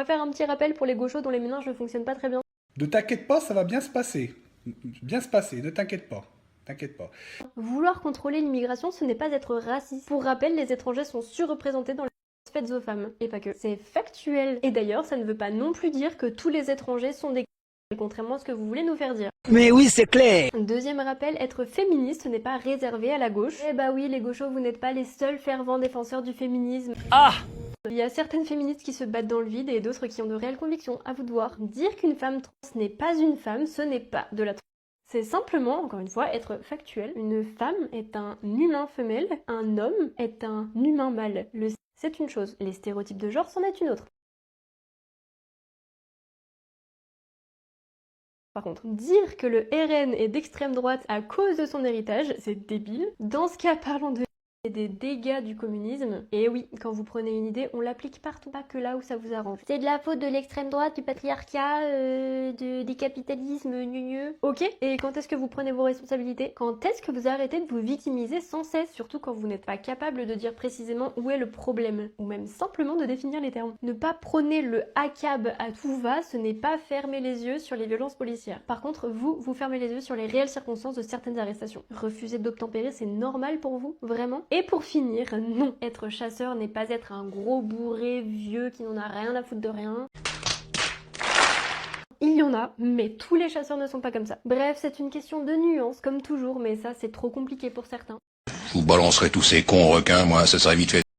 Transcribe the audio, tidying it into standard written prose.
On va faire un petit rappel pour les gauchos dont les méninges ne fonctionnent pas très bien. Ne t'inquiète pas, ça va bien se passer. Bien se passer, ne t'inquiète pas. T'inquiète pas. Vouloir contrôler l'immigration, ce n'est pas être raciste. Pour rappel, les étrangers sont surreprésentés dans les faites aux femmes. Et pas que. C'est factuel. Et d'ailleurs, ça ne veut pas non plus dire que tous les étrangers sont des contrairement à ce que vous voulez nous faire dire. Mais oui, c'est clair. Deuxième rappel, être féministe n'est pas réservé à la gauche. Eh bah oui, les gauchos, vous n'êtes pas les seuls fervents défenseurs du féminisme. Ah! Il y a certaines féministes qui se battent dans le vide et d'autres qui ont de réelles convictions, à vous de voir. Dire qu'une femme trans n'est pas une femme, ce n'est pas de la trans. C'est simplement, encore une fois, être factuel. Une femme est un humain femelle, un homme est un humain mâle. C'est une chose, les stéréotypes de genre c'en est une autre. Par contre, dire que le RN est d'extrême droite à cause de son héritage, c'est débile. Dans ce cas, parlons de des dégâts du communisme. Et oui, quand vous prenez une idée, on l'applique partout, pas que là où ça vous arrange. C'est de la faute de l'extrême droite, du patriarcat, des capitalismes, gneugneux. Ok, et quand est-ce que vous prenez vos responsabilités? Quand est-ce que vous arrêtez de vous victimiser sans cesse? Surtout quand vous n'êtes pas capable de dire précisément où est le problème, ou même simplement de définir les termes. Ne pas prôner le ACAB à tout va, ce n'est pas fermer les yeux sur les violences policières. Par contre, vous fermez les yeux sur les réelles circonstances de certaines arrestations. Refuser d'obtempérer, c'est normal pour vous? Vraiment? Et pour finir, non, être chasseur n'est pas être un gros bourré vieux qui n'en a rien à foutre de rien. Il y en a, mais tous les chasseurs ne sont pas comme ça. Bref, c'est une question de nuance, comme toujours, mais ça c'est trop compliqué pour certains. Je vous balancerai tous ces cons requins, moi, ça serait vite fait.